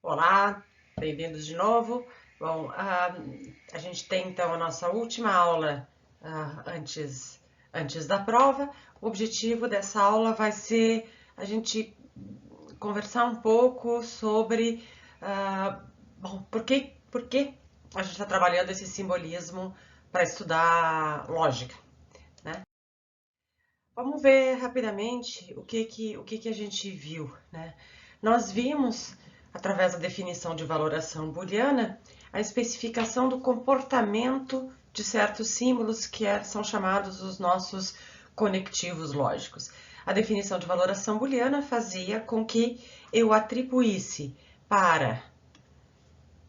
Olá, bem-vindos de novo. Bom, a gente tem então a nossa última aula antes da prova. O objetivo dessa aula vai ser a gente conversar um pouco sobre por que a gente está trabalhando esse simbolismo para estudar lógica, né? Vamos ver rapidamente o que a gente viu, né? Nós vimos, através da definição de valoração booleana, a especificação do comportamento de certos símbolos que são chamados os nossos conectivos lógicos. A definição de valoração booleana fazia com que eu atribuísse para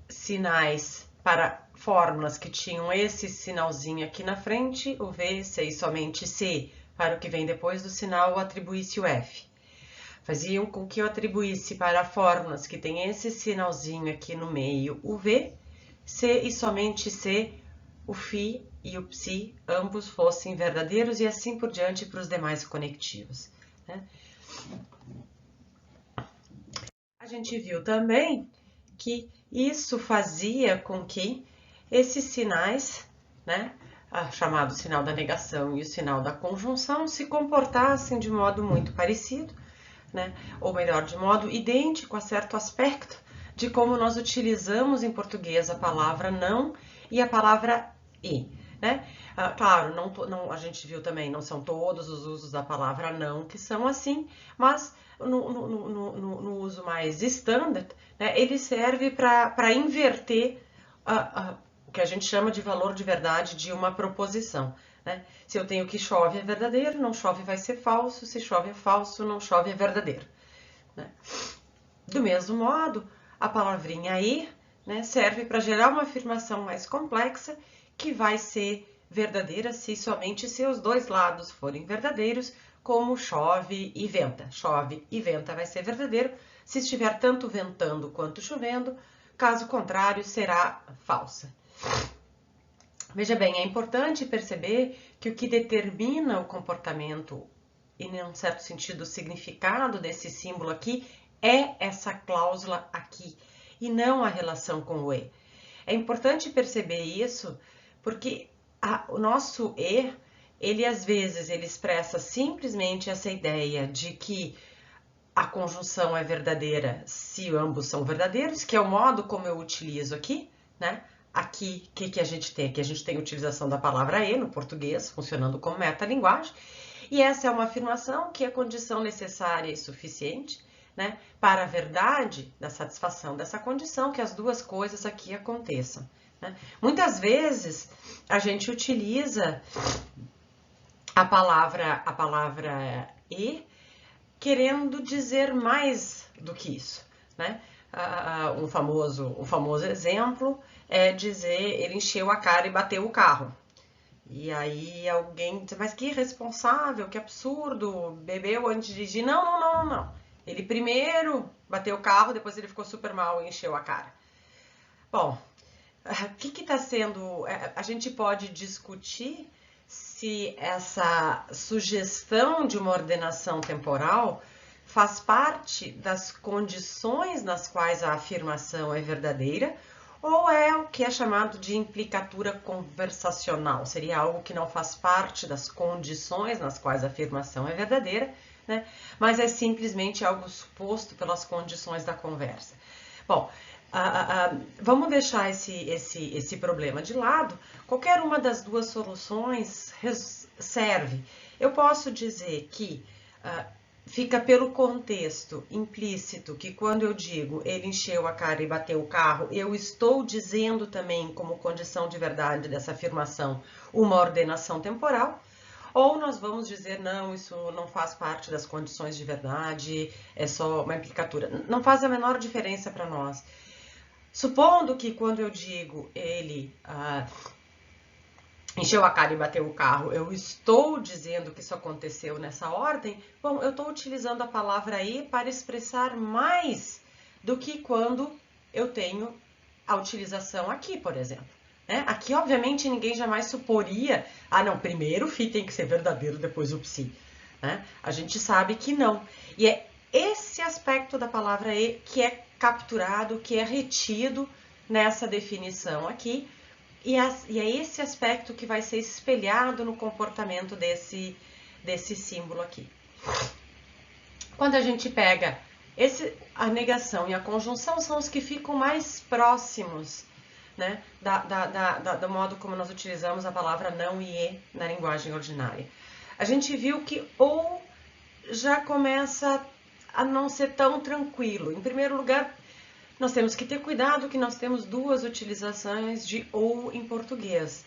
sinais, para fórmulas que tinham esse sinalzinho aqui na frente, o V, C e somente C, para o que vem depois do sinal, eu atribuísse o F. Faziam com que eu atribuísse para fórmulas que tem esse sinalzinho aqui no meio, o V, C e somente C, o Φ e o Ψ, ambos fossem verdadeiros e assim por diante para os demais conectivos, né? A gente viu também que isso fazia com que esses sinais, né, chamado sinal da negação e o sinal da conjunção, se comportassem de modo muito parecido, né, ou melhor, de modo idêntico a certo aspecto de como nós utilizamos em português a palavra não e a palavra e, né? Claro, a gente viu também, não são todos os usos da palavra não que são assim, mas no uso mais standard, né, ele serve para inverter o que a gente chama de valor de verdade de uma proposição, né? Se eu tenho que chove é verdadeiro, não chove vai ser falso, se chove é falso, não chove é verdadeiro, né? Do mesmo modo, a palavrinha e, né, serve para gerar uma afirmação mais complexa que vai ser verdadeira se somente seus dois lados forem verdadeiros, como chove e venta. Chove e venta vai ser verdadeiro se estiver tanto ventando quanto chovendo, caso contrário, será falsa. Veja bem, é importante perceber que o que determina o comportamento e, em um certo sentido, o significado desse símbolo aqui é essa cláusula aqui e não a relação com o e. É importante perceber isso porque o nosso e, ele às vezes ele expressa simplesmente essa ideia de que a conjunção é verdadeira se ambos são verdadeiros, que é o modo como eu utilizo aqui, né? Aqui, o que a gente tem? Aqui a gente tem a utilização da palavra e no português, funcionando como metalinguagem, e essa é uma afirmação que é condição necessária e suficiente, né, para a verdade da satisfação dessa condição, que as duas coisas aqui aconteçam, né? Muitas vezes a gente utiliza a palavra e querendo dizer mais do que isso, né? Um famoso exemplo é dizer ele encheu a cara e bateu o carro. E aí alguém diz, mas que irresponsável, que absurdo, bebeu antes de dirigir. Não. Ele primeiro bateu o carro, depois ele ficou super mal e encheu a cara. Bom, o que está sendo... A gente pode discutir se essa sugestão de uma ordenação temporal faz parte das condições nas quais a afirmação é verdadeira ou é o que é chamado de implicatura conversacional. Seria algo que não faz parte das condições nas quais a afirmação é verdadeira, né? Mas é simplesmente algo suposto pelas condições da conversa. Bom, vamos deixar esse problema de lado. Qualquer uma das duas soluções serve. Eu posso dizer que fica pelo contexto implícito que quando eu digo ele encheu a cara e bateu o carro, eu estou dizendo também como condição de verdade dessa afirmação uma ordenação temporal. Ou nós vamos dizer, não, isso não faz parte das condições de verdade, é só uma implicatura. Não faz a menor diferença para nós. Supondo que quando eu digo ele encheu a cara e bateu o carro, eu estou dizendo que isso aconteceu nessa ordem, bom, eu estou utilizando a palavra e para expressar mais do que quando eu tenho a utilização aqui, por exemplo. Né? Aqui, obviamente, ninguém jamais suporia, não, primeiro o Φ tem que ser verdadeiro, depois o Ψ. Né? A gente sabe que não. E é esse aspecto da palavra e que é capturado, que é retido nessa definição aqui, e é esse aspecto que vai ser espelhado no comportamento desse símbolo aqui. Quando a gente pega a negação e a conjunção, são os que ficam mais próximos, né, do modo como nós utilizamos a palavra não e e na linguagem ordinária. A gente viu que ou já começa a não ser tão tranquilo. Em primeiro lugar, nós temos que ter cuidado que nós temos duas utilizações de ou em português,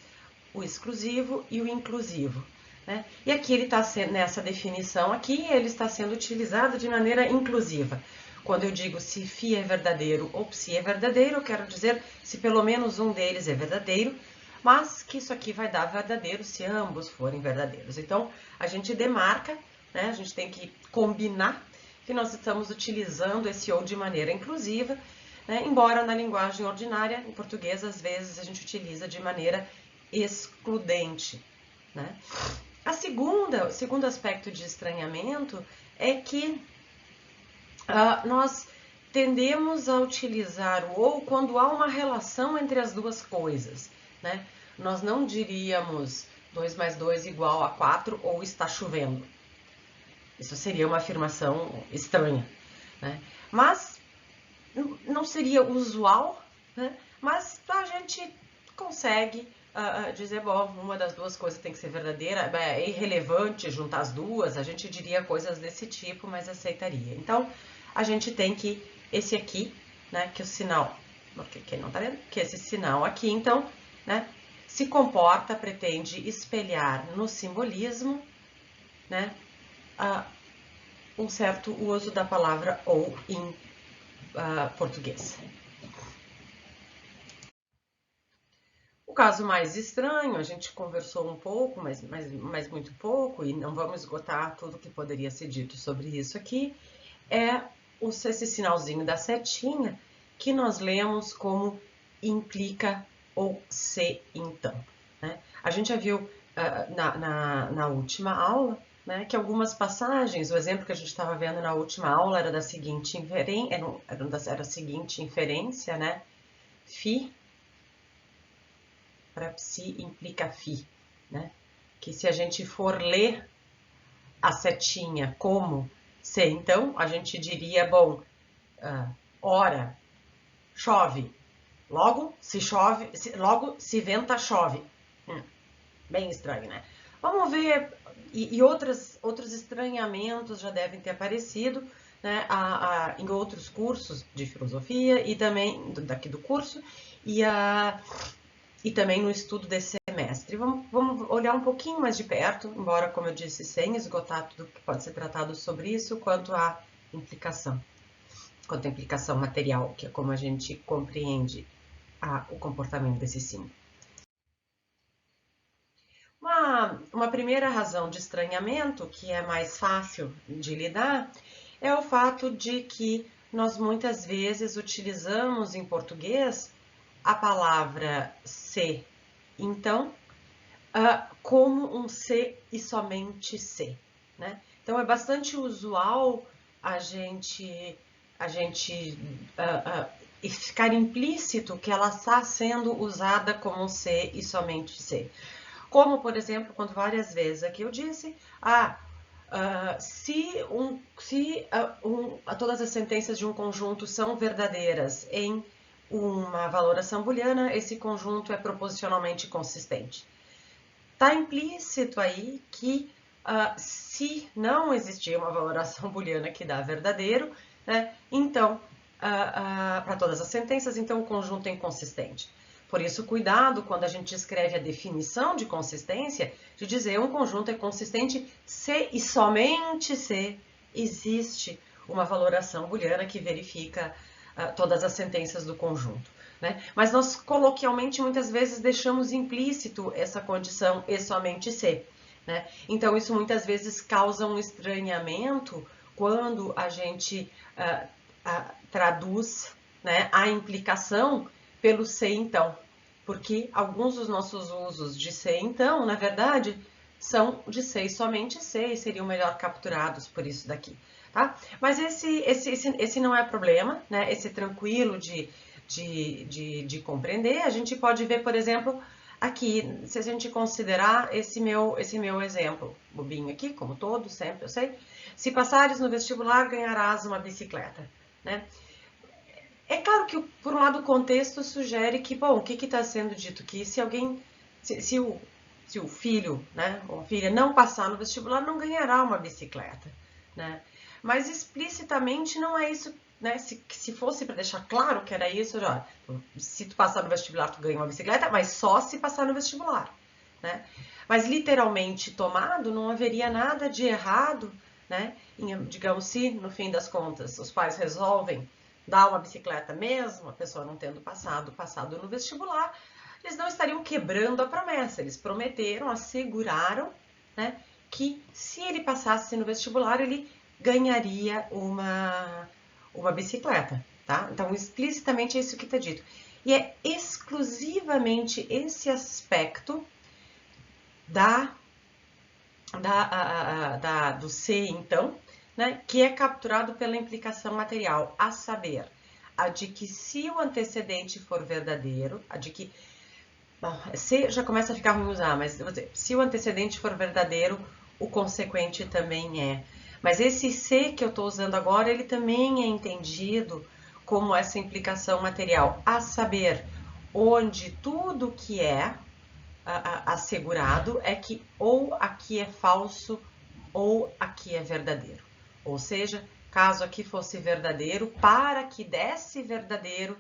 o exclusivo e o inclusivo, né? E aqui ele está nessa definição aqui, ele está sendo utilizado de maneira inclusiva. Quando eu digo se phi é verdadeiro ou psi é verdadeiro, eu quero dizer se pelo menos um deles é verdadeiro, mas que isso aqui vai dar verdadeiro se ambos forem verdadeiros. Então, a gente demarca, né? A gente tem que combinar que nós estamos utilizando esse ou de maneira inclusiva, né? Embora na linguagem ordinária, em português, às vezes a gente utiliza de maneira excludente, né? O segundo aspecto de estranhamento é que nós tendemos a utilizar o ou quando há uma relação entre as duas coisas, né? Nós não diríamos 2 mais 2 igual a 4 ou está chovendo. Isso seria uma afirmação estranha, né? Mas não seria usual, né? Mas a gente consegue dizer, bom, uma das duas coisas tem que ser verdadeira, é irrelevante juntar as duas, a gente diria coisas desse tipo, mas aceitaria. Então, a gente tem que, esse aqui, né, que o sinal, porque quem não tá vendo, que esse sinal aqui, então, né, se comporta, pretende espelhar no simbolismo, né, um certo uso da palavra ou em português. O caso mais estranho, a gente conversou um pouco, mas muito pouco, e não vamos esgotar tudo que poderia ser dito sobre isso aqui, é esse sinalzinho da setinha, que nós lemos como implica ou se então, né? A gente já viu na última aula, né, que algumas passagens, o exemplo que a gente estava vendo na última aula era da seguinte era a seguinte inferência, né? Phi para psi implica phi, né? Que se a gente for ler a setinha como se então, a gente diria, bom, ora, chove, logo se chove, logo se venta, chove. Bem estranho, né? Vamos ver, e outros estranhamentos já devem ter aparecido, né, em outros cursos de filosofia e também daqui do curso e também no estudo desse semestre. Vamos olhar um pouquinho mais de perto, embora, como eu disse, sem esgotar tudo que pode ser tratado sobre isso, quanto à implicação material, que é como a gente compreende o comportamento desse símbolo. Uma primeira razão de estranhamento, que é mais fácil de lidar, é o fato de que nós muitas vezes utilizamos em português a palavra se, então, como um se e somente se, né? Então, é bastante usual a gente ficar implícito que ela está sendo usada como um se e somente se. Como, por exemplo, quando várias vezes aqui eu disse, todas as sentenças de um conjunto são verdadeiras em uma valoração booleana, esse conjunto é proposicionalmente consistente. Está implícito aí que se não existir uma valoração booleana que dá verdadeiro, né, então, para todas as sentenças, então o conjunto é inconsistente. Por isso, cuidado quando a gente escreve a definição de consistência, de dizer um conjunto é consistente se e somente se existe uma valoração booleana que verifica todas as sentenças do conjunto, né? Mas nós, coloquialmente, muitas vezes deixamos implícito essa condição e somente se, né? Então, isso muitas vezes causa um estranhamento quando a gente traduz, né, a implicação pelo se então, porque alguns dos nossos usos de se então, na verdade, são de se e somente se e seriam melhor capturados por isso daqui. tá? Mas esse não é problema, né? Esse tranquilo de compreender. A gente pode ver, por exemplo, aqui, se a gente considerar esse meu exemplo, bobinho aqui, como todo, sempre eu sei, se passares no vestibular, ganharás uma bicicleta, né? É claro que, por um lado, o contexto sugere que, bom, o que está sendo dito? Que se alguém, se o filho, né, ou a filha não passar no vestibular, não ganhará uma bicicleta, né? Mas explicitamente não é isso, né? Se fosse para deixar claro que era isso, já, se tu passar no vestibular, tu ganha uma bicicleta, mas só se passar no vestibular, né? Mas literalmente tomado, não haveria nada de errado, né? Digamos, se no fim das contas os pais resolvem dar uma bicicleta mesmo, a pessoa não tendo passado no vestibular, eles não estariam quebrando a promessa. Eles prometeram, asseguraram, né, que se ele passasse no vestibular, ele ganharia uma bicicleta, tá? Então, explicitamente é isso que está dito. E é exclusivamente esse aspecto do ser, então, né, que é capturado pela implicação material, a saber, a de que se o antecedente for verdadeiro, a de que... Bom, se já começa a ficar ruim usar, mas vou dizer, se o antecedente for verdadeiro, o consequente também é. Mas esse se que eu estou usando agora, ele também é entendido como essa implicação material, a saber, onde tudo que é assegurado é que ou aqui é falso ou aqui é verdadeiro. Ou seja, caso aqui fosse verdadeiro, para que desse verdadeiro,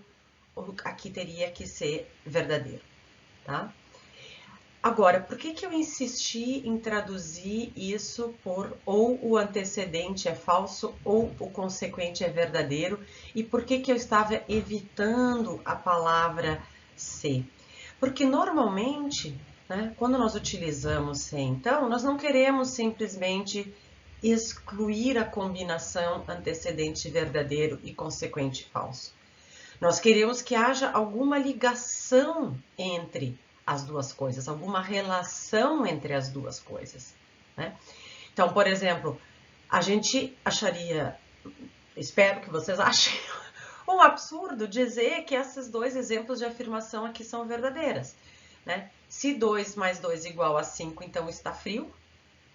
aqui teria que ser verdadeiro, tá? Agora, por que eu insisti em traduzir isso por ou o antecedente é falso ou o consequente é verdadeiro? E por que eu estava evitando a palavra se? Porque normalmente, né, quando nós utilizamos se, então, nós não queremos simplesmente excluir a combinação antecedente verdadeiro e consequente falso. Nós queremos que haja alguma ligação entre as duas coisas, alguma relação entre as duas coisas, né? Então, por exemplo, a gente acharia, espero que vocês achem, um absurdo dizer que esses dois exemplos de afirmação aqui são verdadeiras, né? Se 2 mais 2 igual a 5, então está frio.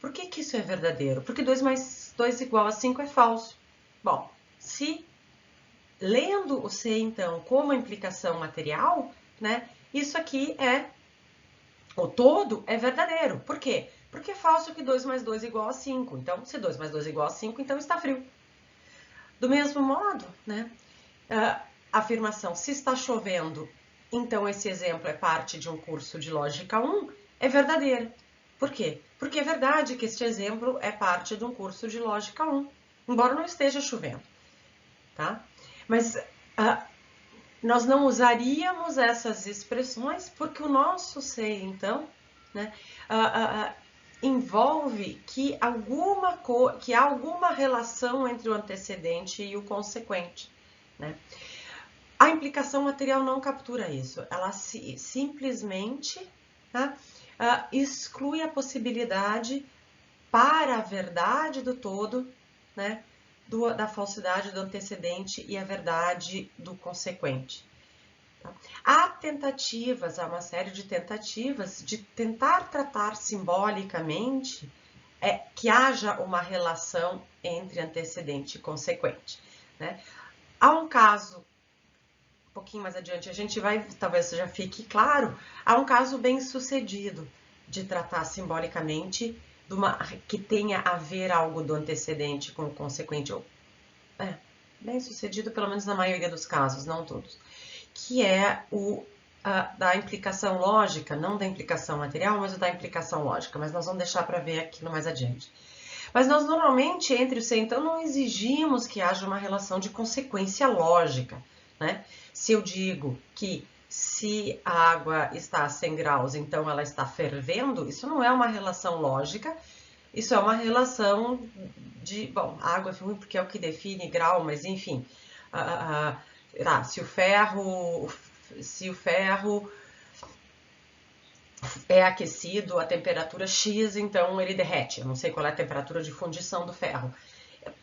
Por que isso é verdadeiro? Porque 2 mais 2 igual a 5 é falso. Bom, se lendo o se, então, como implicação material, né? Isso aqui o todo é verdadeiro. Por quê? Porque é falso que 2 mais 2 igual a 5. Então, se 2 mais 2 igual a 5, então está frio. Do mesmo modo, né? Afirmação, se está chovendo, então esse exemplo é parte de um curso de lógica 1, é verdadeira. Por quê? Porque é verdade que este exemplo é parte de um curso de lógica 1, embora não esteja chovendo, tá? Mas nós não usaríamos essas expressões porque o nosso ser, então, né, envolve que há alguma relação entre o antecedente e o consequente, né? A implicação material não captura isso, ela simplesmente, tá, exclui a possibilidade para a verdade do todo, né, da falsidade do antecedente e a verdade do consequente. Tá? Há uma série de tentativas de tentar tratar simbolicamente que haja uma relação entre antecedente e consequente, né? Há um caso um pouquinho mais adiante, a gente vai, talvez já fique claro, há um caso bem sucedido de tratar simbolicamente que tenha a ver algo do antecedente com o consequente, bem sucedido pelo menos na maioria dos casos, não todos, que é da implicação lógica, não da implicação material, mas da implicação lógica, mas nós vamos deixar para ver aquilo mais adiante. Mas nós normalmente, entre o se, então, não exigimos que haja uma relação de consequência lógica, né? Se eu digo que se a água está a 100 graus, então ela está fervendo, isso não é uma relação lógica, isso é uma relação de... Bom, a água é ruim porque é o que define grau, mas enfim... se o ferro é aquecido a temperatura X, então ele derrete. Eu não sei qual é a temperatura de fundição do ferro.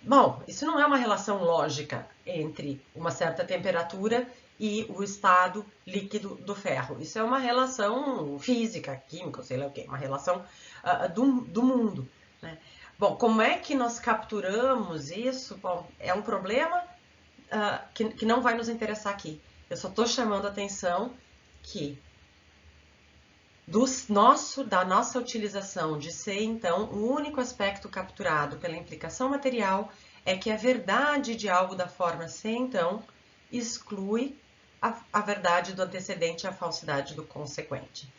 Bom, isso não é uma relação lógica entre uma certa temperatura e o estado líquido do ferro. Isso é uma relação física, química, sei lá o quê, uma relação do mundo, né? Bom, como é que nós capturamos isso? Bom, é um problema que não vai nos interessar aqui. Eu só estou chamando a atenção que da nossa utilização de ser, então, o único aspecto capturado pela implicação material é que a verdade de algo da forma ser, então, exclui a verdade do antecedente e a falsidade do consequente.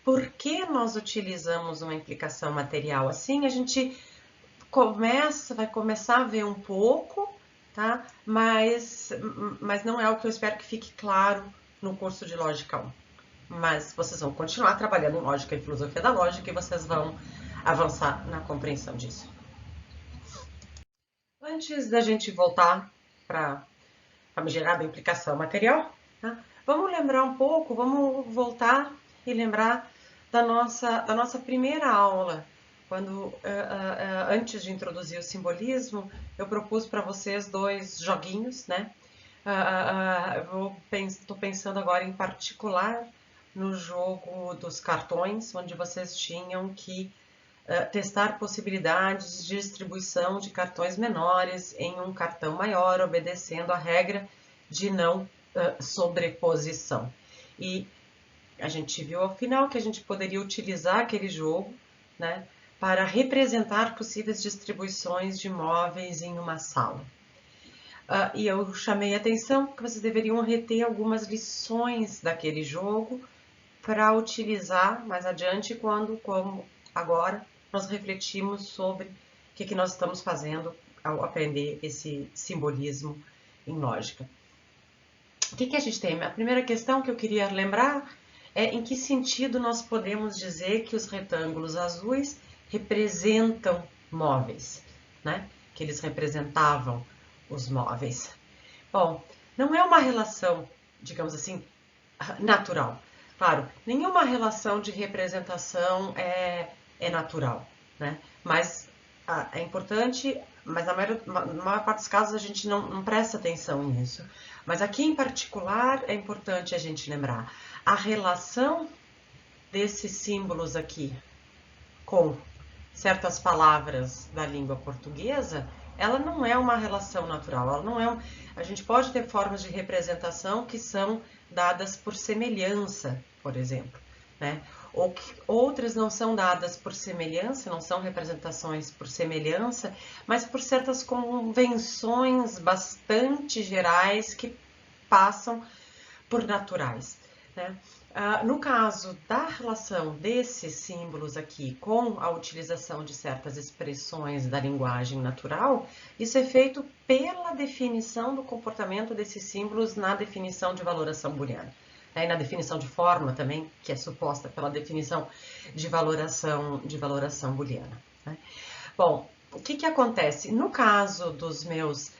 Por que nós utilizamos uma implicação material assim? A gente vai começar a ver um pouco, tá? Mas não é o que eu espero que fique claro no curso de Lógica 1. Mas vocês vão continuar trabalhando em Lógica e Filosofia da Lógica e vocês vão avançar na compreensão disso. Antes da gente voltar para a gerada implicação material, tá? Vamos lembrar um pouco, vamos voltar e lembrar da nossa primeira aula, quando antes de introduzir o simbolismo, eu propus para vocês 2 joguinhos, né? Estou pensando agora em particular no jogo dos cartões, onde vocês tinham que testar possibilidades de distribuição de cartões menores em um cartão maior, obedecendo a regra de não sobreposição. E a gente viu ao final que a gente poderia utilizar aquele jogo, né, para representar possíveis distribuições de móveis em uma sala. E eu chamei a atenção que vocês deveriam reter algumas lições daquele jogo para utilizar mais adiante como agora, nós refletimos sobre o que nós estamos fazendo ao aprender esse simbolismo em lógica. O que a gente tem? A primeira questão que eu queria lembrar é em que sentido nós podemos dizer que os retângulos azuis representam móveis, né? Que eles representavam os móveis. Bom, não é uma relação, digamos assim, natural. Claro, nenhuma relação de representação é natural, né? Mas é importante, mas na maior parte dos casos a gente não presta atenção nisso. Mas aqui em particular é importante a gente lembrar a relação desses símbolos aqui com certas palavras da língua portuguesa, ela não é uma relação natural, ela não é a gente pode ter formas de representação que são dadas por semelhança, por exemplo, né? Ou que outras não são dadas por semelhança, não são representações por semelhança, mas por certas convenções bastante gerais que passam por naturais, né? No caso da relação desses símbolos aqui com a utilização de certas expressões da linguagem natural, isso é feito pela definição do comportamento desses símbolos na definição de valoração booleana. E na definição de forma também, que é suposta pela definição de valoração booleana. Né? Bom, o que acontece? No caso dos meus...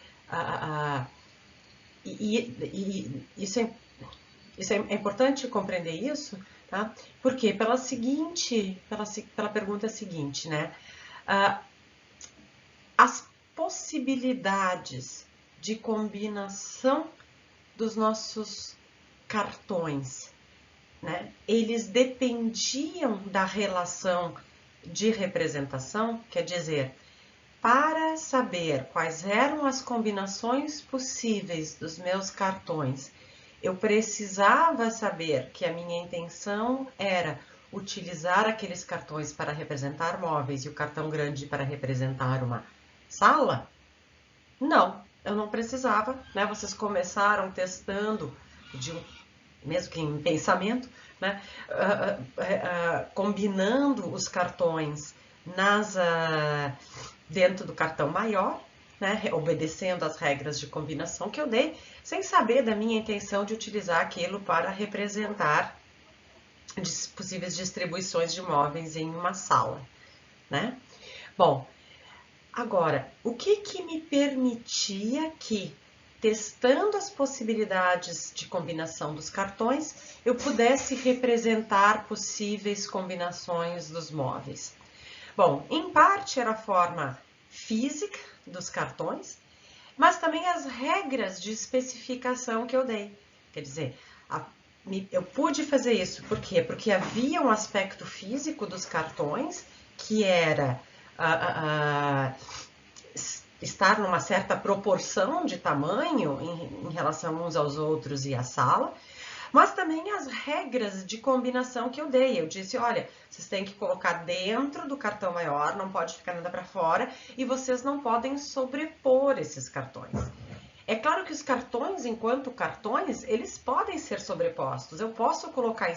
isso é importante compreender isso, tá? Porque pela pergunta seguinte, né? As possibilidades de combinação dos nossos cartões, né? Eles dependiam da relação de representação, quer dizer, para saber quais eram as combinações possíveis dos meus cartões, eu precisava saber que a minha intenção era utilizar aqueles cartões para representar móveis e o cartão grande para representar uma sala? Não, eu não precisava, né? Vocês começaram testando, mesmo que em pensamento, né? Combinando os cartões dentro do cartão maior, né, obedecendo às regras de combinação que eu dei, sem saber da minha intenção de utilizar aquilo para representar possíveis distribuições de móveis em uma sala, né? Bom, agora, o que me permitia que, testando as possibilidades de combinação dos cartões, eu pudesse representar possíveis combinações dos móveis? Bom, em parte era a forma física, dos cartões, mas também as regras de especificação que eu dei. Quer dizer, eu pude fazer isso, por quê? Porque havia um aspecto físico dos cartões, que era estar numa certa proporção de tamanho em relação uns aos outros e à sala, mas também as regras de combinação que eu dei. Eu disse, olha, vocês têm que colocar dentro do cartão maior, não pode ficar nada para fora, e vocês não podem sobrepor esses cartões. É claro que os cartões, enquanto cartões, eles podem ser sobrepostos. Eu posso colocar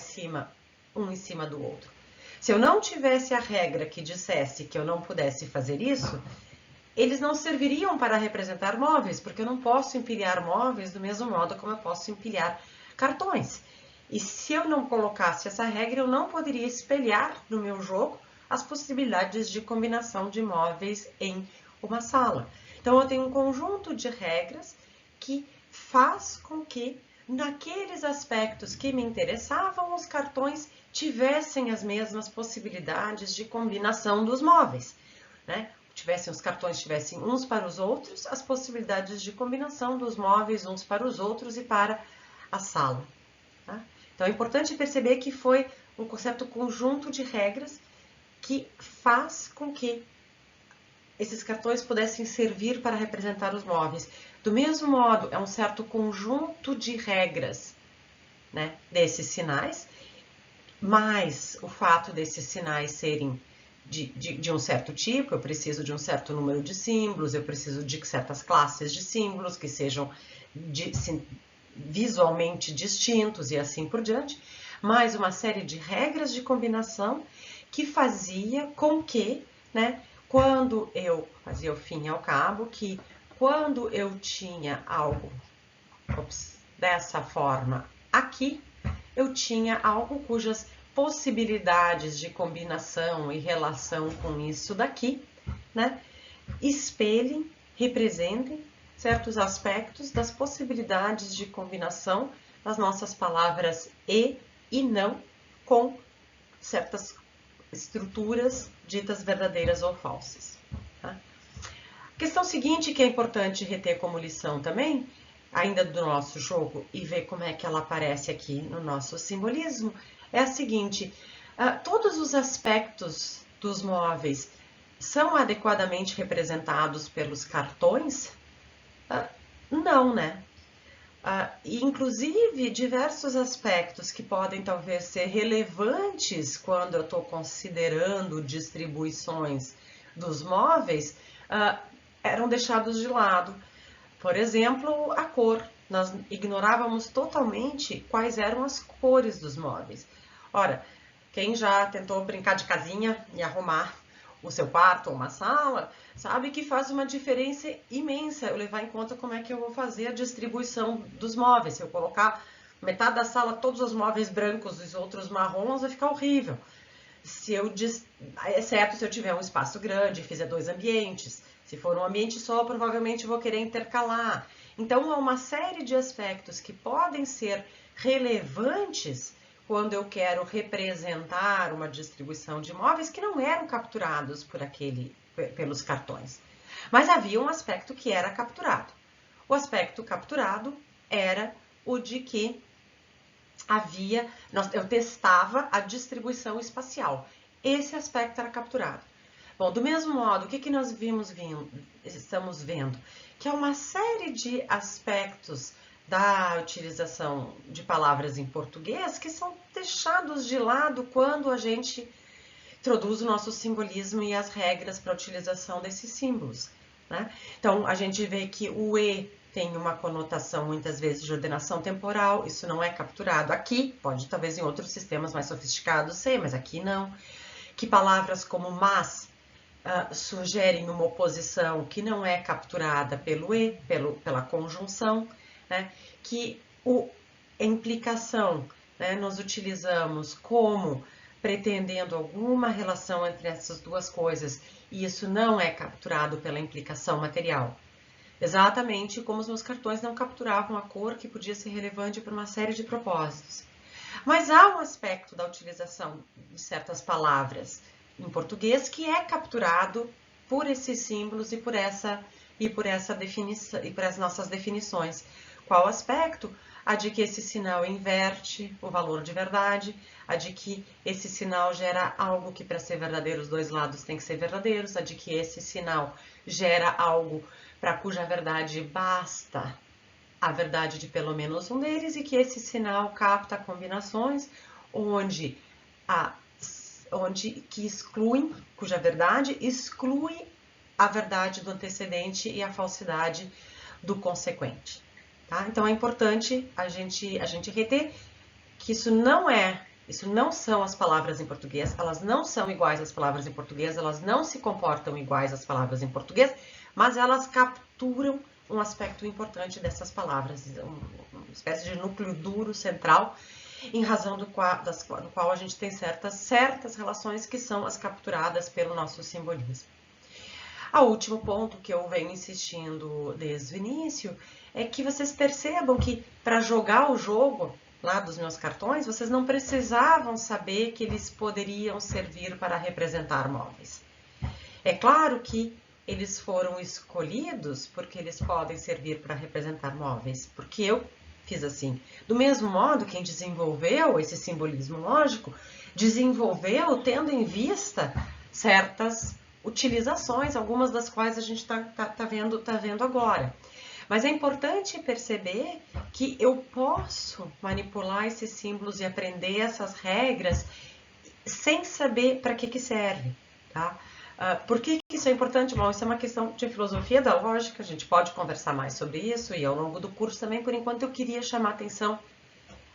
um em cima do outro. Se eu não tivesse a regra que dissesse que eu não pudesse fazer isso, eles não serviriam para representar móveis, porque eu não posso empilhar móveis do mesmo modo como eu posso empilhar cartões. E se eu não colocasse essa regra, eu não poderia espelhar no meu jogo as possibilidades de combinação de móveis em uma sala. Então, eu tenho um conjunto de regras que faz com que, naqueles aspectos que me interessavam, os cartões tivessem as mesmas possibilidades de combinação dos móveis, né? Os cartões tivessem uns para os outros, as possibilidades de combinação dos móveis uns para os outros e para a sala. Tá? Então, é importante perceber que foi um certo conjunto de regras que faz com que esses cartões pudessem servir para representar os móveis. Do mesmo modo, é um certo conjunto de regras, né, desses sinais, mas o fato desses sinais serem de um certo tipo, eu preciso de um certo número de símbolos, eu preciso de certas classes de símbolos que sejam visualmente distintos e assim por diante, mais uma série de regras de combinação que fazia com que, né, quando eu fazia o fim ao cabo, que quando eu tinha algo dessa forma aqui, eu tinha algo cujas possibilidades de combinação e relação com isso daqui, né, espelhem, representem certos aspectos das possibilidades de combinação das nossas palavras e não com certas estruturas ditas verdadeiras ou falsas. Tá? Questão seguinte que é importante reter como lição também, ainda do nosso jogo, e ver como é que ela aparece aqui no nosso simbolismo, é a seguinte: todos os aspectos dos móveis são adequadamente representados pelos cartões? Não, né? Inclusive, diversos aspectos que podem talvez ser relevantes quando eu estou considerando distribuições dos móveis, eram deixados de lado. Por exemplo, a cor. Nós ignorávamos totalmente quais eram as cores dos móveis. Ora, quem já tentou brincar de casinha e arrumar o seu quarto ou uma sala, sabe que faz uma diferença imensa eu levar em conta como é que eu vou fazer a distribuição dos móveis. Se eu colocar metade da sala, todos os móveis brancos e os outros marrons, vai ficar horrível. Exceto se eu tiver um espaço grande e fizer 2 ambientes. Se for um ambiente só, provavelmente vou querer intercalar. Então, há uma série de aspectos que podem ser relevantes quando eu quero representar uma distribuição de móveis que não eram capturados pelos cartões. Mas havia um aspecto que era capturado. O aspecto capturado era o de que eu testava a distribuição espacial. Esse aspecto era capturado. Bom, do mesmo modo, o que nós estamos vendo? Que há uma série de aspectos da utilização de palavras em português que são deixados de lado quando a gente introduz o nosso simbolismo e as regras para a utilização desses símbolos, né? Então, a gente vê que o E tem uma conotação, muitas vezes, de ordenação temporal, isso não é capturado aqui, pode talvez em outros sistemas mais sofisticados ser, mas aqui não. Que palavras como mas sugerem uma oposição que não é capturada pelo E, pela conjunção, né? Que a implicação, né, nós utilizamos como pretendendo alguma relação entre essas duas coisas, e isso não é capturado pela implicação material. Exatamente como os meus cartões não capturavam a cor que podia ser relevante para uma série de propósitos. Mas há um aspecto da utilização de certas palavras em português que é capturado por esses símbolos e por essa e por essa definição e por as nossas definições. Qual aspecto? A de que esse sinal inverte o valor de verdade, a de que esse sinal gera algo que para ser verdadeiro os dois lados têm que ser verdadeiros, a de que esse sinal gera algo para cuja verdade basta a verdade de pelo menos um deles e que esse sinal capta combinações que excluem, cuja verdade exclui a verdade do antecedente e a falsidade do consequente. Tá? Então é importante a gente reter que isso não são as palavras em português, elas não são iguais às palavras em português, elas não se comportam iguais às palavras em português, mas elas capturam um aspecto importante dessas palavras, uma espécie de núcleo duro central, em razão do qual a gente tem certas relações que são as capturadas pelo nosso simbolismo. O último ponto que eu venho insistindo desde o início é que vocês percebam que para jogar o jogo lá dos meus cartões, vocês não precisavam saber que eles poderiam servir para representar móveis. É claro que eles foram escolhidos porque eles podem servir para representar móveis, porque eu fiz assim. Do mesmo modo, quem desenvolveu esse simbolismo lógico, desenvolveu tendo em vista certas utilizações, algumas das quais a gente tá vendo agora. Mas é importante perceber que eu posso manipular esses símbolos e aprender essas regras sem saber para que serve, tá? Por que isso é importante? Bom, isso é uma questão de filosofia da lógica, a gente pode conversar mais sobre isso e ao longo do curso também. Por enquanto eu queria chamar a atenção,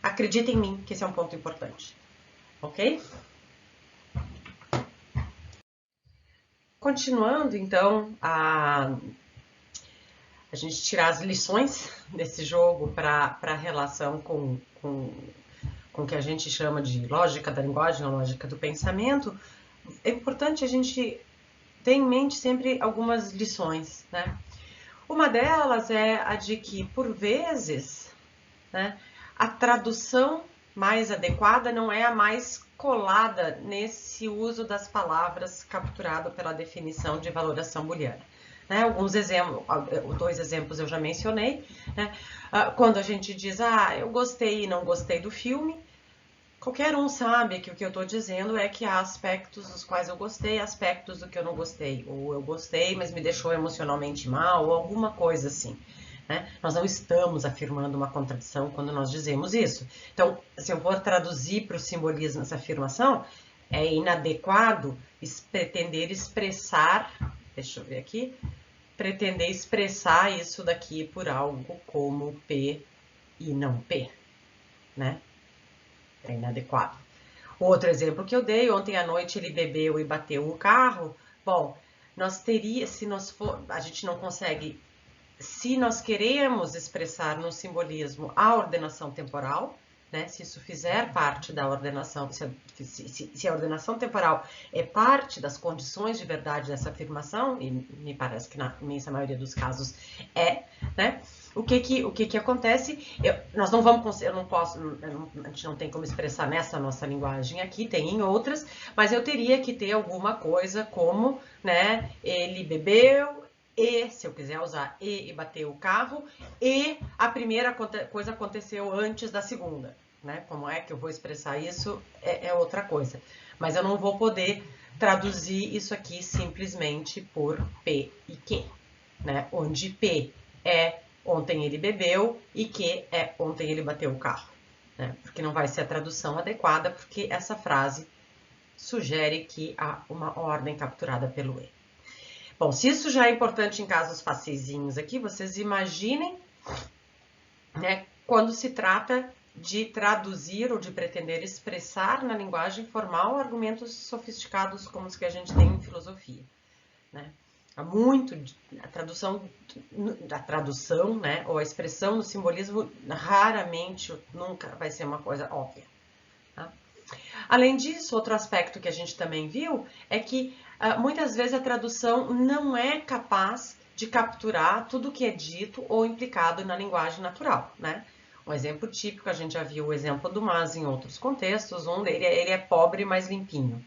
acredita em mim que esse é um ponto importante, ok? Continuando então a gente tirar as lições desse jogo para a relação com o que a gente chama de lógica da linguagem, a lógica do pensamento, é importante a gente ter em mente sempre algumas lições, né? Uma delas é a de que, por vezes, né, a tradução mais adequada não é a mais colada nesse uso das palavras capturado pela definição de valoração booleana. Né? Alguns exemplos, 2 exemplos eu já mencionei, né? Quando a gente diz, eu gostei e não gostei do filme, qualquer um sabe que o que eu estou dizendo é que há aspectos dos quais eu gostei, aspectos do que eu não gostei, ou eu gostei, mas me deixou emocionalmente mal, ou alguma coisa assim. Né? Nós não estamos afirmando uma contradição quando nós dizemos isso. Então, se eu for traduzir para o simbolismo essa afirmação, é inadequado pretender expressar, deixa eu ver aqui, pretender expressar isso daqui por algo como P e não P, né? É inadequado. Outro exemplo que eu dei, ontem à noite ele bebeu e bateu o carro. Bom, a gente não consegue, se nós queremos expressar no simbolismo a ordenação temporal, né? Se isso fizer parte da ordenação, se a ordenação temporal é parte das condições de verdade dessa afirmação, e me parece que na imensa maioria dos casos é, né? O que acontece? Nós não vamos, a gente não tem como expressar nessa nossa linguagem aqui, tem em outras, mas eu teria que ter alguma coisa como, né? Ele bebeu e, se eu quiser usar e bater o carro, e a primeira coisa aconteceu antes da segunda, né? Como é que eu vou expressar isso é outra coisa. Mas eu não vou poder traduzir isso aqui simplesmente por P e Q, né? Onde P é ontem ele bebeu e Q é ontem ele bateu o carro, né? Porque não vai ser a tradução adequada, porque essa frase sugere que há uma ordem capturada pelo E. Bom, se isso já é importante em casos facilzinhos aqui, vocês imaginem, né, quando se trata de traduzir ou de pretender expressar na linguagem formal argumentos sofisticados como os que a gente tem em filosofia, né? A tradução, né, ou a expressão no simbolismo raramente, nunca vai ser uma coisa óbvia. Tá? Além disso, outro aspecto que a gente também viu é que muitas vezes a tradução não é capaz de capturar tudo o que é dito ou implicado na linguagem natural, né? Um exemplo típico, a gente já viu o exemplo do mas em outros contextos, ele é pobre, mas limpinho.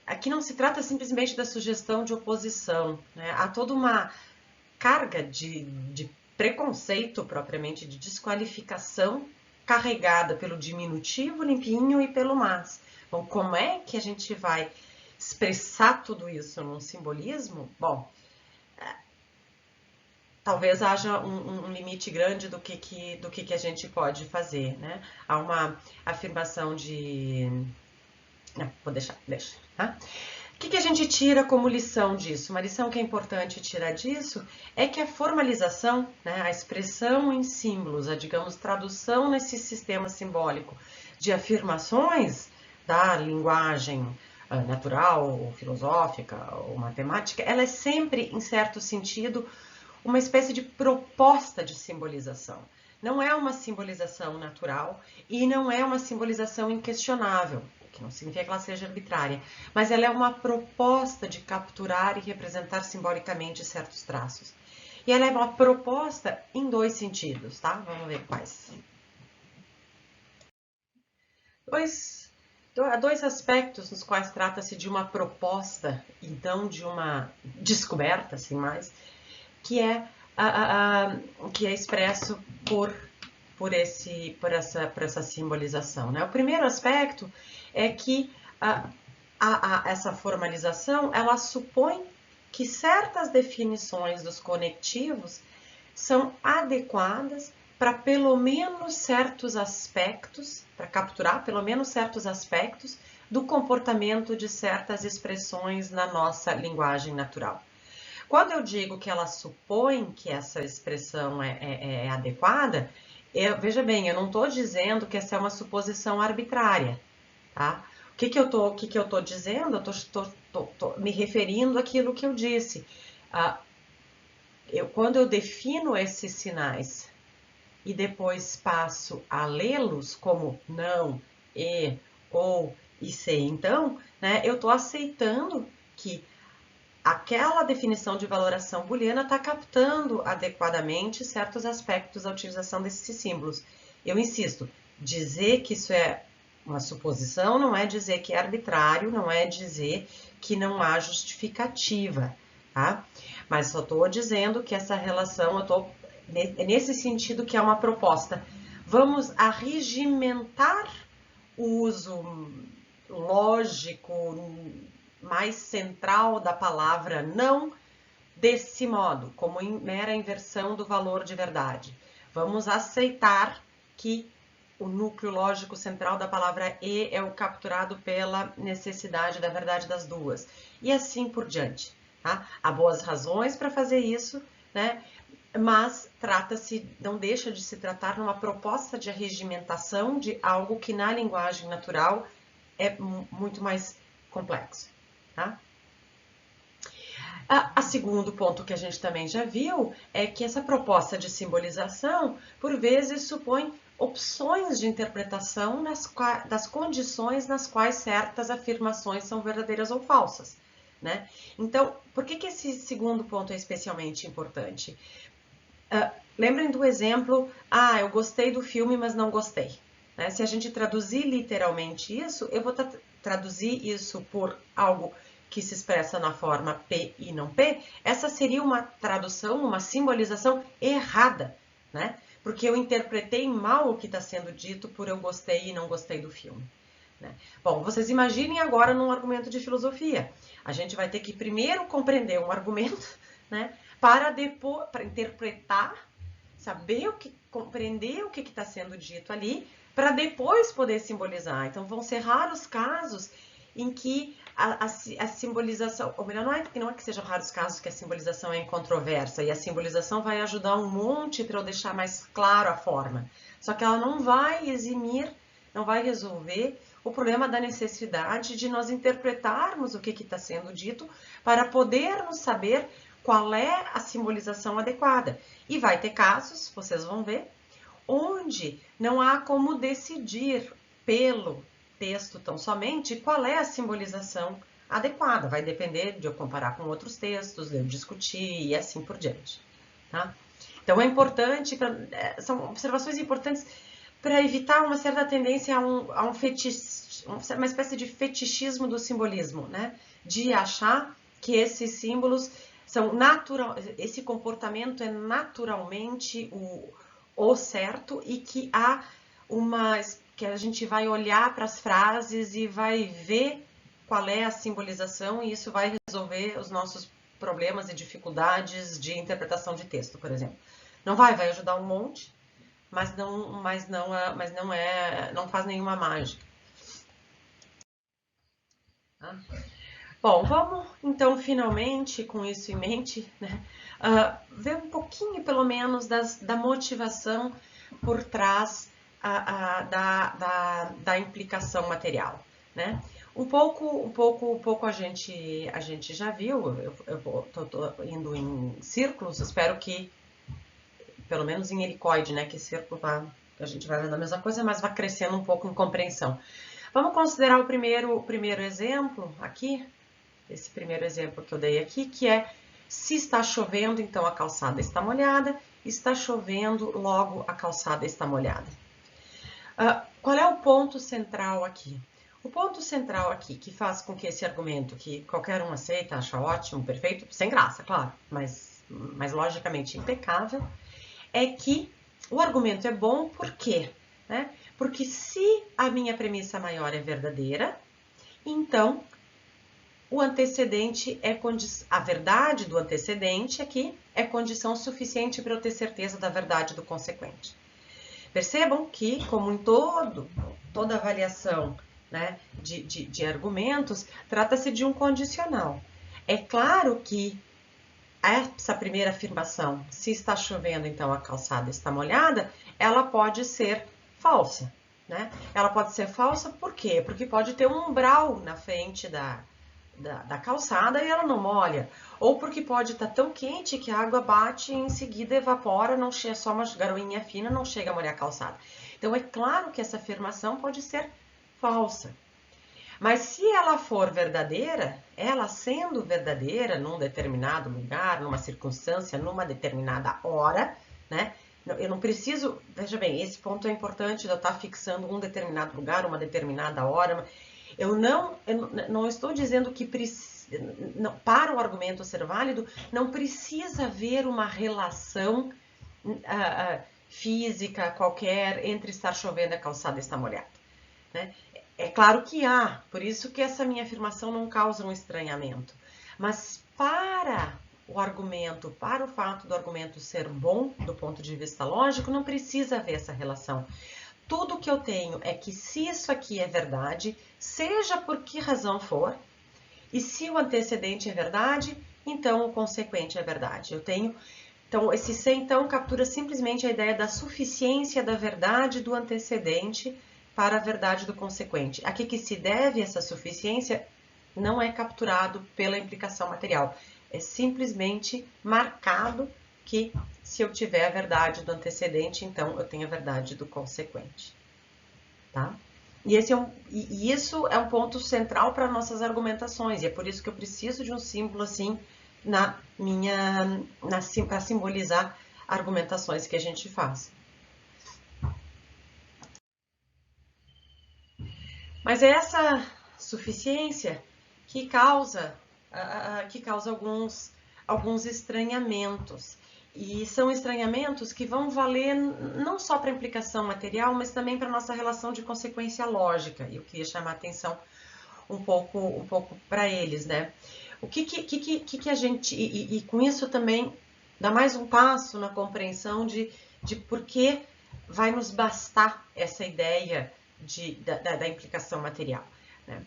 aqui não se trata simplesmente da sugestão de oposição, né? Há toda uma carga de preconceito propriamente, de desqualificação carregada pelo diminutivo limpinho e pelo mas. Bom, como é que a gente vai expressar tudo isso num simbolismo? Bom, talvez haja um limite grande do que a gente pode fazer, né? Há uma afirmação de... Não, vou deixar, tá? O que a gente tira como lição disso? Uma lição que é importante tirar disso é que a formalização, né, a expressão em símbolos, a, digamos, tradução nesse sistema simbólico de afirmações da linguagem natural, ou filosófica, ou matemática, ela é sempre, em certo sentido, uma espécie de proposta de simbolização. Não é uma simbolização natural e não é uma simbolização inquestionável, que não significa que ela seja arbitrária, mas ela é uma proposta de capturar e representar simbolicamente certos traços. E ela é uma proposta em dois sentidos, tá? Vamos ver quais. Dois aspectos nos quais trata-se de uma proposta, então de uma descoberta, assim mais, que é expresso por essa simbolização, né? O primeiro aspecto é que essa formalização, ela supõe que certas definições dos conectivos são adequadas para pelo menos certos aspectos, para capturar pelo menos certos aspectos do comportamento de certas expressões na nossa linguagem natural. Quando eu digo que ela supõe que essa expressão é adequada, veja bem, eu não estou dizendo que essa é uma suposição arbitrária, tá? O que eu estou dizendo? Eu estou me referindo àquilo que eu disse. Quando eu defino esses sinais e depois passo a lê-los como não, e, ou, e se, então, né, eu estou aceitando que aquela definição de valoração booleana está captando adequadamente certos aspectos da utilização desses símbolos. Eu insisto, dizer que isso é uma suposição não é dizer que é arbitrário, não é dizer que não há justificativa, tá? Mas só estou dizendo que essa relação, é nesse sentido que é uma proposta. Vamos arregimentar o uso lógico, mais central da palavra não desse modo, como mera inversão do valor de verdade. Vamos aceitar que o núcleo lógico central da palavra e é o capturado pela necessidade da verdade das duas. E assim por diante. Tá? Há boas razões para fazer isso, né? Mas não deixa de se tratar numa proposta de arregimentação de algo que na linguagem natural é muito mais complexo. Tá? A segundo ponto que a gente também já viu é que essa proposta de simbolização, por vezes, supõe opções de interpretação das condições nas quais certas afirmações são verdadeiras ou falsas, né? Então, por que esse segundo ponto é especialmente importante? Lembrem do exemplo, eu gostei do filme, mas não gostei. Né? Se a gente traduzir literalmente isso, eu vou traduzir isso por algo que se expressa na forma P e não P, essa seria uma tradução, uma simbolização errada, né? Porque eu interpretei mal o que está sendo dito por eu gostei e não gostei do filme. Né? Bom, vocês imaginem agora num argumento de filosofia. A gente vai ter que primeiro compreender um argumento, né? Para depois, para interpretar, saber compreender o que está sendo dito ali, para depois poder simbolizar. Então, vão ser raros casos em que a simbolização, ou melhor, não é que sejam raros casos que a simbolização é incontroversa, e a simbolização vai ajudar um monte para eu deixar mais claro a forma. Só que ela não vai eximir, não vai resolver o problema da necessidade de nós interpretarmos o que está sendo dito para podermos saber qual é a simbolização adequada. E vai ter casos, vocês vão ver, onde não há como decidir pelo texto tão somente qual é a simbolização adequada. Vai depender de eu comparar com outros textos, de eu discutir e assim por diante. Tá? Então é importante, são observações importantes para evitar uma certa tendência a uma espécie de fetichismo do simbolismo, né? De achar que esses símbolos são esse comportamento é naturalmente o certo e que há que a gente vai olhar para as frases e vai ver qual é a simbolização e isso vai resolver os nossos problemas e dificuldades de interpretação de texto, por exemplo. Não vai ajudar um monte, mas não faz nenhuma mágica. Tá? Bom, vamos então finalmente, com isso em mente, né, ver um pouquinho pelo menos da motivação por trás da implicação material, né? Um pouco a gente já viu, eu tô indo em círculos, espero que, pelo menos em helicoide, né, que círculo a gente vai vendo a mesma coisa, mas vai crescendo um pouco em compreensão. Vamos considerar o primeiro exemplo aqui, esse primeiro exemplo que eu dei aqui, que é se está chovendo, então a calçada está molhada, está chovendo, logo a calçada está molhada. Qual é o ponto central aqui? O ponto central aqui, que faz com que esse argumento, que qualquer um aceita, acha ótimo, perfeito, sem graça, claro, mas logicamente impecável, é que o argumento é bom por quê? Né? Porque se a minha premissa maior é verdadeira, então o antecedente a verdade do antecedente aqui é condição suficiente para eu ter certeza da verdade do consequente. Percebam que, como em toda avaliação, né, de argumentos, trata-se de um condicional. É claro que essa primeira afirmação, se está chovendo, então a calçada está molhada, ela pode ser falsa, né? Ela pode ser falsa por quê? Porque pode ter um umbral na frente da calçada e ela não molha. Ou porque pode estar tão quente que a água bate e em seguida evapora, não chega, só uma garoinha fina, não chega a molhar a calçada. Então é claro que essa afirmação pode ser falsa. Mas se ela for verdadeira, ela sendo verdadeira num determinado lugar, numa circunstância, numa determinada hora, né? Eu não preciso, veja bem, esse ponto é importante de eu estar fixando um determinado lugar, uma determinada hora. Eu não estou dizendo que para o argumento ser válido, não precisa haver uma relação física qualquer entre estar chovendo e a calçada estar molhada, né? É claro que há, por isso que essa minha afirmação não causa um estranhamento. Mas para o fato do argumento ser bom do ponto de vista lógico, não precisa haver essa relação. Tudo que eu tenho é que se isso aqui é verdade, seja por que razão for, e se o antecedente é verdade, então o consequente é verdade. Então, esse se então captura simplesmente a ideia da suficiência da verdade do antecedente para a verdade do consequente. A que se deve essa suficiência não é capturado pela implicação material. É simplesmente marcado que se eu tiver a verdade do antecedente, então eu tenho a verdade do consequente. Tá? E isso é um ponto central para nossas argumentações. E é por isso que eu preciso de um símbolo assim para simbolizar argumentações que a gente faz. Mas é essa suficiência que causa alguns estranhamentos. E são estranhamentos que vão valer não só para a implicação material, mas também para a nossa relação de consequência lógica. E eu queria chamar a atenção um pouco para eles, né? O que a gente... E com isso também dá mais um passo na compreensão de por que vai nos bastar essa ideia da implicação material, né?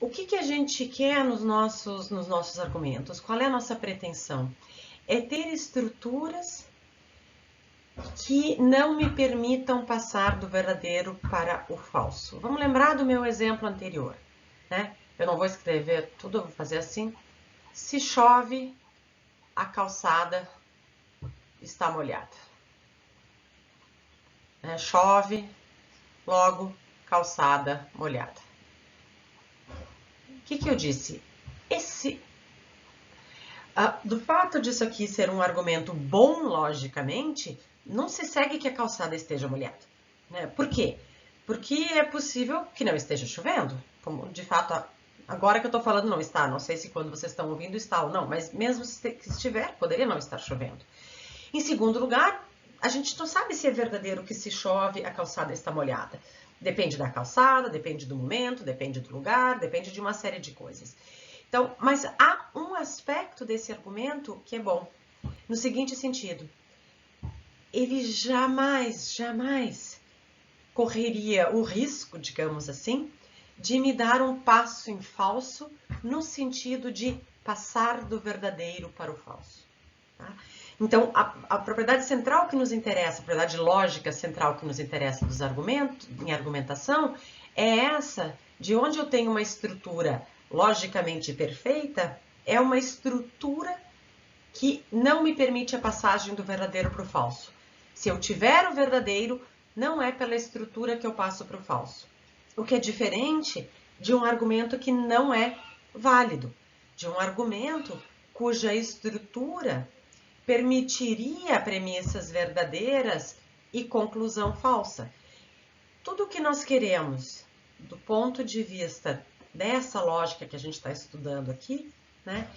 O que a gente quer nos nossos argumentos? Qual é a nossa pretensão? É ter estruturas que não me permitam passar do verdadeiro para o falso. Vamos lembrar do meu exemplo anterior, né? Eu não vou escrever tudo, eu vou fazer assim. Se chove, a calçada está molhada. Chove, logo, calçada molhada. O que eu disse? Do fato disso aqui ser um argumento bom logicamente, não se segue que a calçada esteja molhada. né? Por quê? Porque é possível que não esteja chovendo, como de fato agora que eu estou falando não está, não sei se quando vocês estão ouvindo está ou não, mas mesmo se estiver, poderia não estar chovendo. Em segundo lugar, a gente não sabe se é verdadeiro que se chove a calçada está molhada. Depende da calçada, depende do momento, depende do lugar, depende de uma série de coisas. Então, mas há um aspecto desse argumento que é bom, no seguinte sentido: ele jamais correria o risco, digamos assim, de me dar um passo em falso no sentido de passar do verdadeiro para o falso. Tá? Então, a propriedade central que nos interessa, a propriedade lógica central que nos interessa dos argumentos, em argumentação, é essa, de onde eu tenho uma estrutura logicamente perfeita, é uma estrutura que não me permite a passagem do verdadeiro para o falso. Se eu tiver o verdadeiro, não é pela estrutura que eu passo para o falso. O que é diferente de um argumento que não é válido, de um argumento cuja estrutura permitiria premissas verdadeiras e conclusão falsa. Tudo o que nós queremos, do ponto de vista dessa lógica que a gente está estudando aqui, né,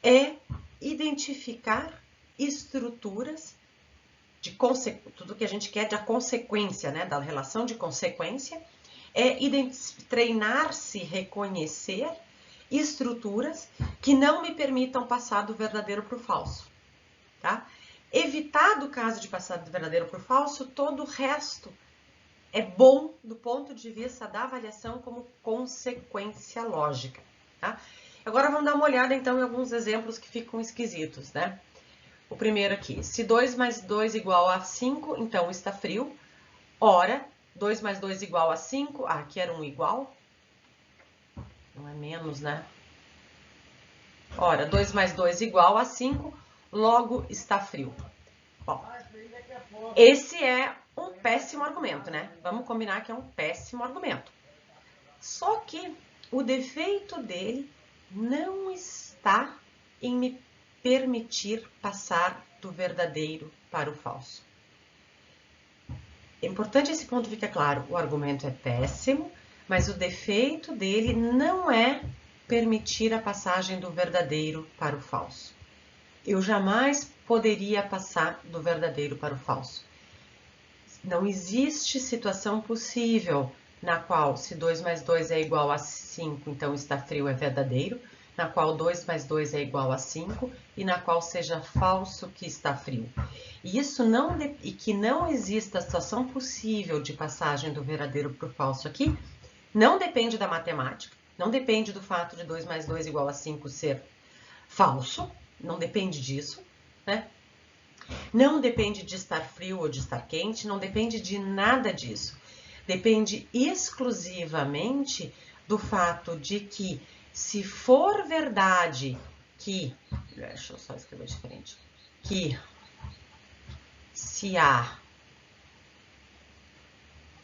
é identificar estruturas de tudo que a gente quer da consequência, né, da relação de consequência, é treinar-se, reconhecer estruturas que não me permitam passar do verdadeiro para o falso. Tá? Evitado o caso de passar do verdadeiro para o falso, todo o resto é bom do ponto de vista da avaliação como consequência lógica. Tá? Agora vamos dar uma olhada então em alguns exemplos que ficam esquisitos, né? O primeiro aqui, se 2 mais 2 igual a 5, então está frio. Ora, 2 mais 2 igual a 5, aqui era um igual, não é menos, né? Ora, 2 mais 2 igual a 5, logo está frio. Bom, esse é um péssimo argumento, né? Vamos combinar que é um péssimo argumento. Só que o defeito dele não está em me permitir passar do verdadeiro para o falso. É importante esse ponto ficar claro, o argumento é péssimo, mas o defeito dele não é permitir a passagem do verdadeiro para o falso. Eu jamais poderia passar do verdadeiro para o falso. Não existe situação possível na qual se 2 mais 2 é igual a 5, então está frio é verdadeiro, na qual 2 mais 2 é igual a 5 e na qual seja falso que está frio. E que não exista situação possível de passagem do verdadeiro para o falso aqui, não depende da matemática, não depende do fato de 2 mais 2 igual a 5 ser falso, não depende disso, né? Não depende de estar frio ou de estar quente, não depende de nada disso. Depende exclusivamente do fato de que, se for verdade que, deixa eu só escrever diferente, que se A,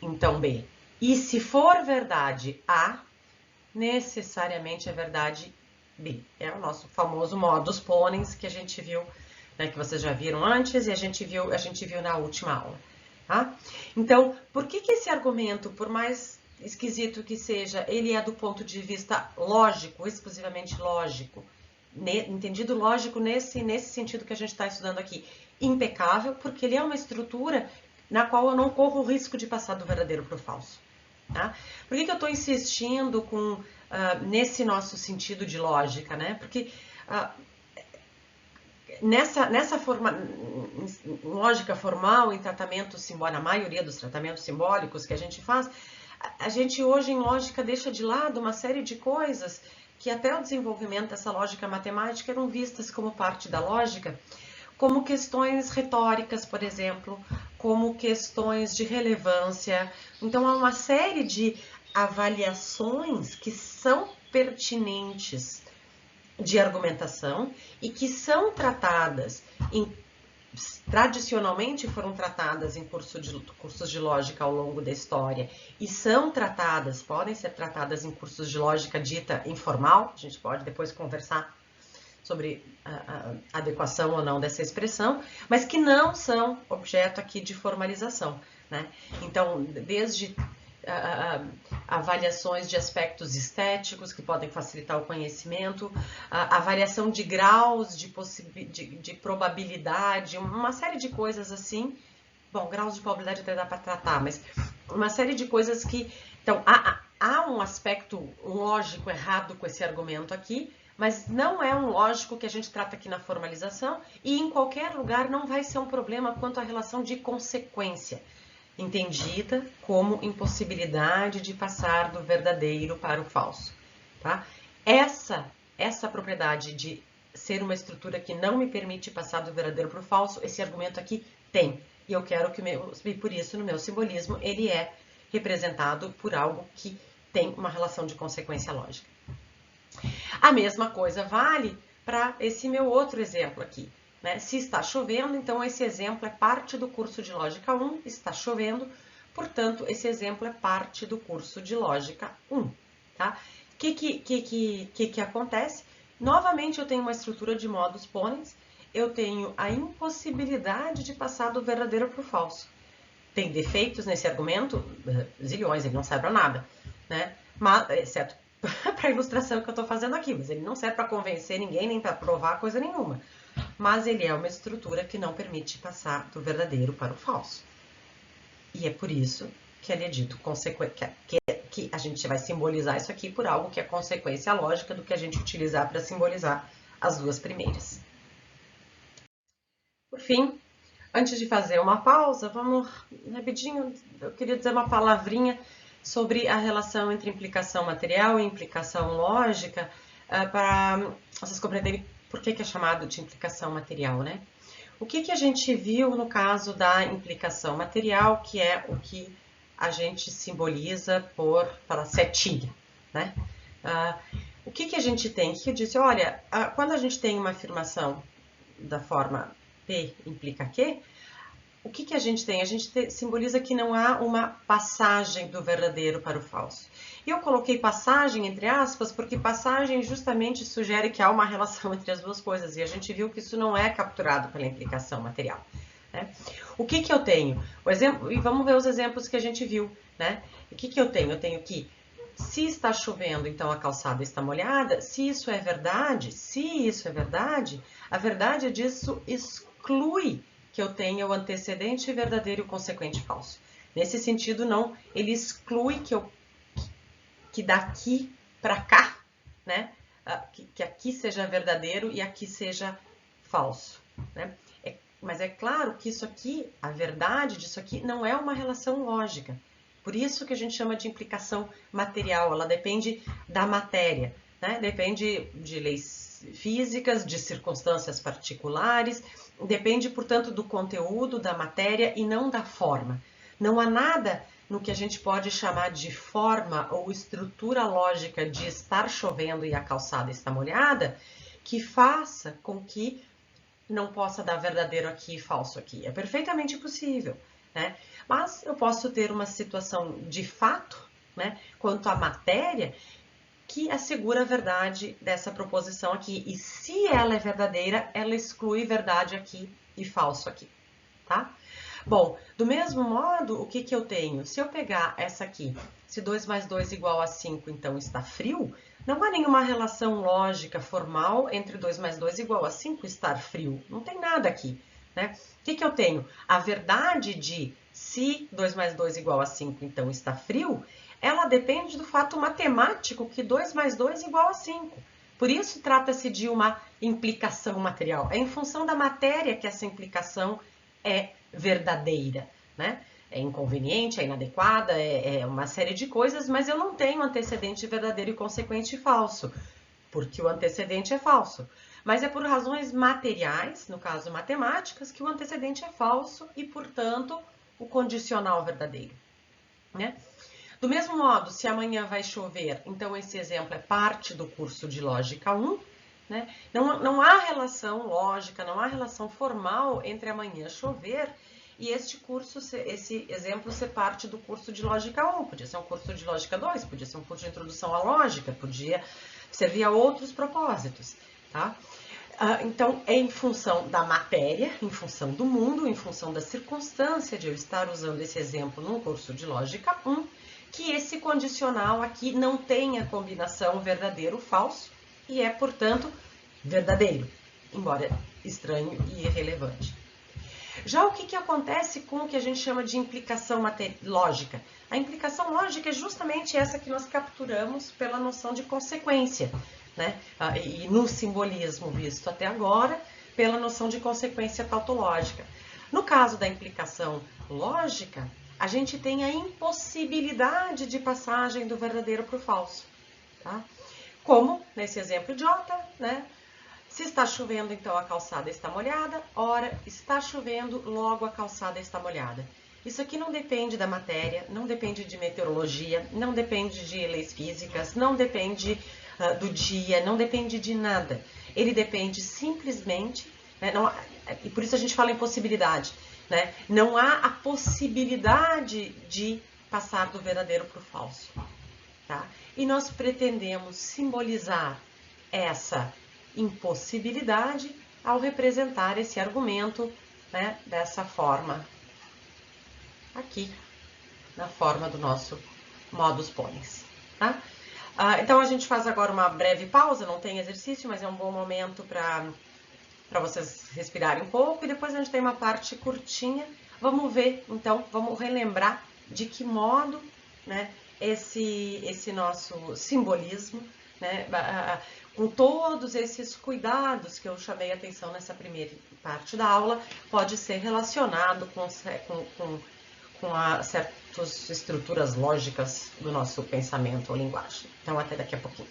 então B. E se for verdade A, necessariamente é verdade B. É o nosso famoso modus ponens que a gente viu, né, que vocês já viram antes e a gente viu na última aula. Tá? Então, por que esse argumento, por mais esquisito que seja, ele é do ponto de vista lógico, exclusivamente lógico, entendido lógico nesse sentido que a gente está estudando aqui, impecável, porque ele é uma estrutura na qual eu não corro o risco de passar do verdadeiro para o falso. Tá? Por que eu estou insistindo nesse nosso sentido de lógica, né? Porque nessa lógica formal, em tratamento simbólico, na maioria dos tratamentos simbólicos que a gente faz, a gente hoje em lógica deixa de lado uma série de coisas que até o desenvolvimento dessa lógica matemática eram vistas como parte da lógica, como questões retóricas, por exemplo, como questões de relevância. Então, há uma série de avaliações que são pertinentes de argumentação e que são tratadas, tradicionalmente foram tratadas em cursos de lógica ao longo da história e podem ser tratadas em cursos de lógica dita informal, a gente pode depois conversar sobre a adequação ou não dessa expressão, mas que não são objeto aqui de formalização. né? Então, desde avaliações de aspectos estéticos que podem facilitar o conhecimento, avaliação de graus de probabilidade, uma série de coisas assim. Bom, graus de probabilidade até dá para tratar, mas uma série de coisas que... Então, há um aspecto lógico errado com esse argumento aqui, mas não é um lógico que a gente trata aqui na formalização, e em qualquer lugar não vai ser um problema quanto à relação de consequência, entendida como impossibilidade de passar do verdadeiro para o falso, tá? Essa propriedade de ser uma estrutura que não me permite passar do verdadeiro para o falso, esse argumento aqui tem. E eu quero que, por isso, no meu simbolismo, ele é representado por algo que tem uma relação de consequência lógica. A mesma coisa vale para esse meu outro exemplo aqui, né? Se está chovendo, então esse exemplo é parte do curso de Lógica 1, está chovendo, portanto, esse exemplo é parte do curso de Lógica 1, tá? O que acontece? Novamente, eu tenho uma estrutura de modus ponens, eu tenho a impossibilidade de passar do verdadeiro para o falso. Tem defeitos nesse argumento? Zilhões, ele não serve para nada, né? Mas, exceto para a ilustração que eu estou fazendo aqui, mas ele não serve para convencer ninguém, nem para provar coisa nenhuma. Mas ele é uma estrutura que não permite passar do verdadeiro para o falso. E é por isso que ele é dito que a gente vai simbolizar isso aqui por algo que é consequência lógica do que a gente utilizar para simbolizar as duas primeiras. Por fim, antes de fazer uma pausa, vamos rapidinho, eu queria dizer uma palavrinha sobre a relação entre implicação material e implicação lógica, para vocês compreenderem por que é chamado de implicação material, né? O que a gente viu no caso da implicação material, que é o que a gente simboliza pela setinha, né? O que a gente tem? Que eu disse, olha, quando a gente tem uma afirmação da forma P implica Q, o que a gente tem? A gente simboliza que não há uma passagem do verdadeiro para o falso. E eu coloquei passagem entre aspas, porque passagem justamente sugere que há uma relação entre as duas coisas. E a gente viu que isso não é capturado pela implicação material, né? O que eu tenho? O exemplo, e vamos ver os exemplos que a gente viu, né? O que eu tenho? Eu tenho que, se está chovendo, então a calçada está molhada. Se isso é verdade, a verdade disso exclui que eu tenha o antecedente verdadeiro e o consequente falso. Nesse sentido, não, ele exclui que daqui para cá, né, que aqui seja verdadeiro e aqui seja falso, né? Mas é claro que isso aqui, a verdade disso aqui, não é uma relação lógica. Por isso que a gente chama de implicação material, ela depende da matéria, né? Depende de leis físicas, de circunstâncias particulares, depende, portanto, do conteúdo, da matéria e não da forma. Não há nada no que a gente pode chamar de forma ou estrutura lógica de estar chovendo e a calçada está molhada que faça com que não possa dar verdadeiro aqui e falso aqui. É perfeitamente possível, né? Mas eu posso ter uma situação de fato, né, quanto à matéria, que assegura a verdade dessa proposição aqui. E se ela é verdadeira, ela exclui verdade aqui e falso aqui, tá? Bom, do mesmo modo, o que eu tenho? Se eu pegar essa aqui, se 2 mais 2 igual a 5, então está frio, não há nenhuma relação lógica formal entre 2 mais 2 igual a 5 estar frio. Não tem nada aqui, né? O que eu tenho? A verdade de se 2 mais 2 igual a 5, então está frio, ela depende do fato matemático que 2 mais 2 igual a 5. Por isso, trata-se de uma implicação material. É em função da matéria que essa implicação é verdadeira, né? É inconveniente, é inadequada, é uma série de coisas, mas eu não tenho antecedente verdadeiro e consequente falso, porque o antecedente é falso. Mas é por razões materiais, no caso matemáticas, que o antecedente é falso e, portanto, o condicional verdadeiro, né? Do mesmo modo, se amanhã vai chover, então esse exemplo é parte do curso de Lógica 1, né? Não há relação lógica, não há relação formal entre amanhã chover e esse exemplo ser parte do curso de Lógica 1. Podia ser um curso de Lógica 2, podia ser um curso de Introdução à Lógica, podia servir a outros propósitos, tá? Então, é em função da matéria, em função do mundo, em função da circunstância de eu estar usando esse exemplo num curso de Lógica 1, que esse condicional aqui não tem a combinação verdadeiro-falso e é, portanto, verdadeiro, embora estranho e irrelevante. Já o que acontece com o que a gente chama de implicação lógica? A implicação lógica é justamente essa que nós capturamos pela noção de consequência, né? E no simbolismo visto até agora, pela noção de consequência tautológica. No caso da implicação lógica, a gente tem a impossibilidade de passagem do verdadeiro para o falso, tá? Como nesse exemplo idiota, né? Se está chovendo, então a calçada está molhada. Ora, está chovendo, logo a calçada está molhada. Isso aqui não depende da matéria, não depende de meteorologia, não depende de leis físicas, não depende do dia, não depende de nada. Ele depende simplesmente, né, e por isso a gente fala em possibilidade, né? Não há a possibilidade de passar do verdadeiro para o falso, tá? E nós pretendemos simbolizar essa impossibilidade ao representar esse argumento, né, dessa forma aqui, na forma do nosso modus ponens, tá? Então a gente faz agora uma breve pausa, não tem exercício, mas é um bom momento para vocês respirarem um pouco e depois a gente tem uma parte curtinha. Vamos ver, então, vamos relembrar de que modo, né, esse nosso simbolismo, né, com todos esses cuidados que eu chamei a atenção nessa primeira parte da aula, pode ser relacionado com certas estruturas lógicas do nosso pensamento ou linguagem. Então, até daqui a pouquinho.